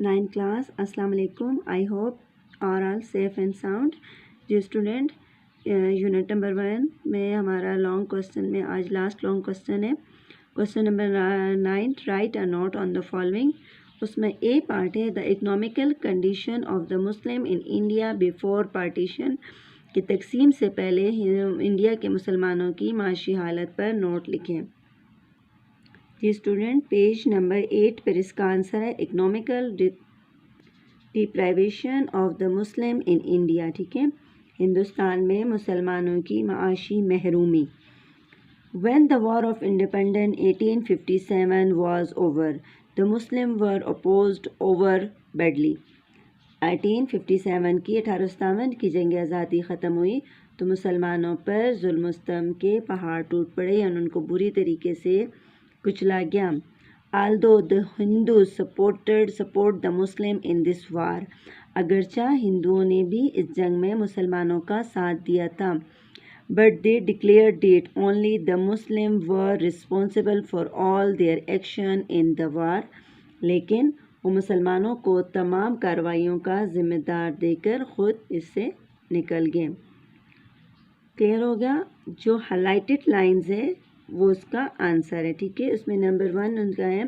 9th class. Assalamu alaikum. I hope are all safe and sound. जी student, unit number 1 में हमारा long question में आज last long question है। Question number 9, write a note on the following. उसमें A part है the economical condition of the Muslim in India before partition, कि तकसीम से पहले इंडिया के मुसलमानों की माशी हालत पर नोट लिखें। जी स्टूडेंट, पेज नंबर 8 पर इसका आंसर है economical deprivation of the Muslim in India. ठीक है, हिंदुस्तान में मुसलमानों की माशी महरूमी। When the War of Independence 1857 was over, the Muslims were opposed over badly. 1857 की 1857 की जंग आज़ादी ख़त्म हुई तो मुसलमानों पर जुल्म सितम के पहाड़ टूट पड़े और उनको बुरी तरीके से कुचला गया। Although the Hindus support the Muslim in this war, अगरचा हिंदुओं ने भी इस जंग में मुसलमानों का साथ दिया था, but they declared that only the Muslims were responsible for all their action in the war. लेकिन वो मुसलमानों को तमाम कार्रवाइयों का जिम्मेदार देकर खुद इससे निकल गए। क्लियर हो गया? जो हाईलाइटेड लाइंस है वो उसका आंसर है। ठीक है, उसमें नंबर 1 उनका है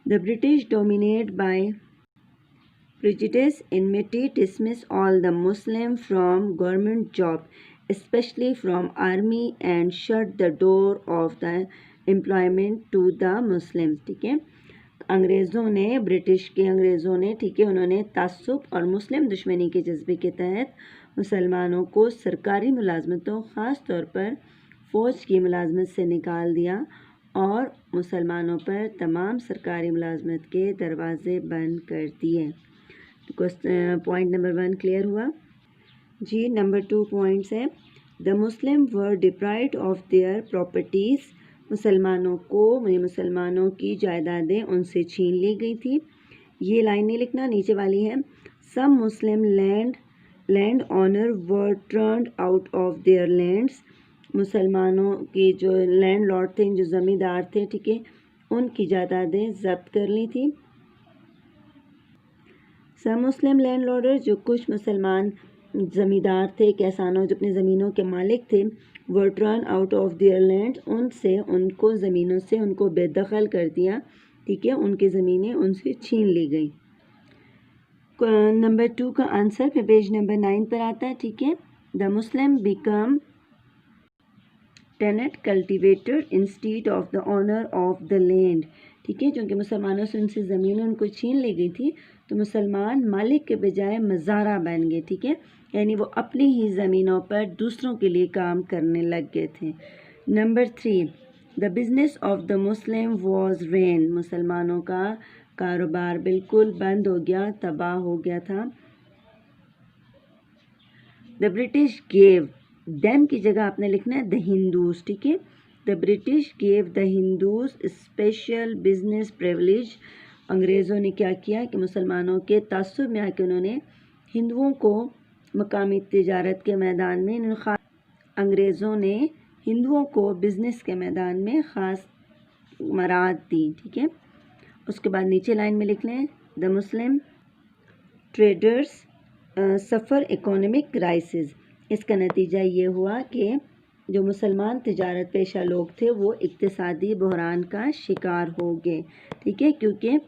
the British dominate by prejudice, enmity, dismiss all the Muslim from government job, especially from army, and shut the door of the employment to the Muslims. ठीक है, अंग्रेज़ों ने ठीक है, उन्होंने तासुब और मुस्लिम दुश्मनी के जज्बे के तहत मुसलमानों को सरकारी मुलाजमतों, ख़ास तौर पर फ़ौज की मुलाजमत से निकाल दिया और मुसलमानों पर तमाम सरकारी मुलाजमत के दरवाज़े बंद कर दिए। पॉइंट नंबर 1 क्लियर हुआ जी। नंबर 2 पॉइंट्स है the Muslim were deprived of their properties, मुसलमानों की जायदादें उनसे छीन ली गई थी। ये लाइन नहीं लिखना, नीचे वाली है some Muslim land owner were turned out of their lands, मुसलमानों के जो लैंड लॉर्ड थे, जो ज़मींदार थे, ठीक है, उनकी जायदादें जब्त कर ली थी। सब मुस्लिम लैंड लॉर्डर, जो कुछ मुसलमान ज़मींदार थे, किसानों जो अपनी ज़मीनों के मालिक थे, were turn out of their land, उनको ज़मीनों से उनको बेदखल कर दिया। ठीक है, उनकी ज़मीनें उनसे छीन ली गई। नंबर 2 का आंसर पे पेज नंबर 9 पर आता है। ठीक है, the Muslim become tenant cultivator instead of the owner of the land. ठीक है, क्योंकि मुसलमानों से उनसे ज़मीनें उनको छीन ली गई थी तो मुसलमान मालिक के बजाय मज़ारा बन गए। ठीक है, यानी वो अपनी ही ज़मीनों पर दूसरों के लिए काम करने लग गए थे। Number 3 the business of the Muslim was rain, मुसलमानों का कारोबार बिल्कुल बंद हो गया, तबाह हो गया था। द ब्रिटिश गेव देम की जगह आपने लिखना है द हिंदूज। ठीक है, the British gave the Hindus special business privilege, अंग्रेज़ों ने क्या किया कि मुसलमानों के तासुब में आके उन्होंने हिंदुओं को मकामी तिजारत के मैदान में अंग्रेज़ों ने हिंदुओं को बिज़नेस के मैदान में ख़ास मराद दी। ठीक है, उसके बाद नीचे लाइन में लिख लें the Muslim traders suffer economic crisis. इसका नतीजा ये हुआ कि जो मुसलमान तिजारत पेशा लोग थे वो इक्तिसादी बहरान का शिकार हो गए। ठीक है, क्योंकि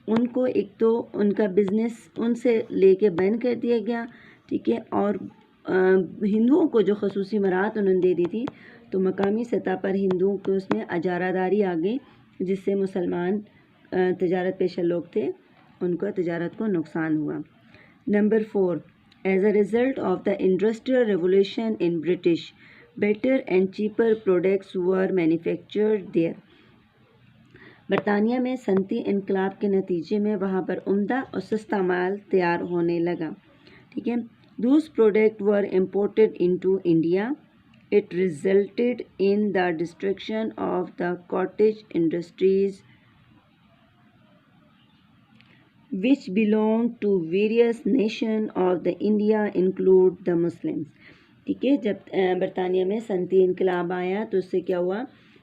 उनको एक तो उनका बिज़नेस उनसे लेके बैन कर दिया गया। ठीक है, और हिंदुओं को जो खसूसी मराहत उन्होंने दे दी थी तो मकामी सतह पर हिंदुओं को उसमें अजारादारी आ गई, जिससे मुसलमान तिजारत पेशा लोग थे उनको तिजारत को नुकसान हुआ। Number 4 as a result of the industrial revolution in British better and cheaper products were manufactured there, बरतानिया में सनती इनकलाब के नतीजे में वहाँ पर उम्दा और सस्ता माल तैयार होने लगा। ठीक है, दूस product were imported into India, it resulted in the destruction of the cottage industries which belong to various nations of the India include the Muslims. ठीक है, जब बरतानिया में सनती इनकलाब आया तो उससे क्या हुआ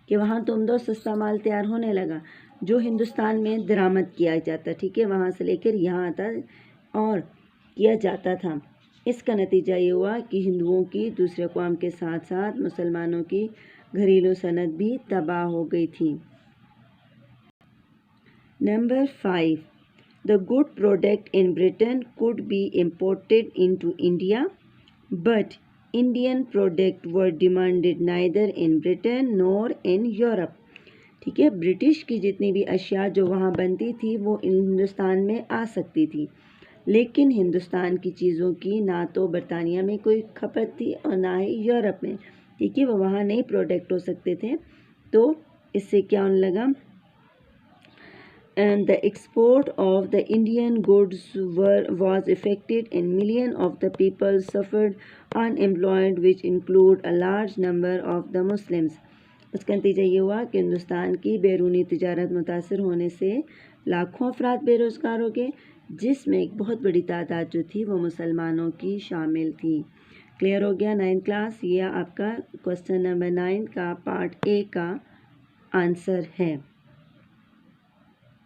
कि वहाँ तो उम्दा और सस्ता माल तैयार होने लगा, جو ہندوستان میں درآمد کیا جاتا، ٹھیک ہے، وہاں سے لے کر یہاں آتا اور کیا جاتا تھا۔ اس کا نتیجہ یہ ہوا کہ ہندوؤں کی دوسرے اقوام کے ساتھ ساتھ مسلمانوں کی گھریلو صنعت بھی تباہ ہو گئی تھی۔ Number 5، the good product in Britain could be imported into India, but Indian product were demanded neither in Britain nor in Europe۔ ٹھیک ہے، برٹش کی جتنی بھی اشیاء جو وہاں بنتی تھی وہ ہندوستان میں آ سکتی تھی، لیکن ہندوستان کی چیزوں کی نہ تو برطانیہ میں کوئی کھپت تھی اور نہ ہی یورپ میں، ٹھیک ہے، وہ وہاں نہیں پروڈکٹ ہو سکتے تھے۔ تو اس سے کیا ہونے لگا، and the export of the Indian goods was affected and millions of the people suffered unemployment, which include a large number of the Muslims۔ اس کا نتیجہ یہ ہوا کہ ہندوستان کی بیرونی تجارت متاثر ہونے سے لاکھوں افراد بے روزگار ہو گئے، جس میں ایک بہت بڑی تعداد جو تھی وہ مسلمانوں کی شامل تھی۔ کلیئر ہو گیا 9 کلاس؟ یہ آپ کا کوسچن نمبر 9 کا پارٹ اے کا آنسر ہے۔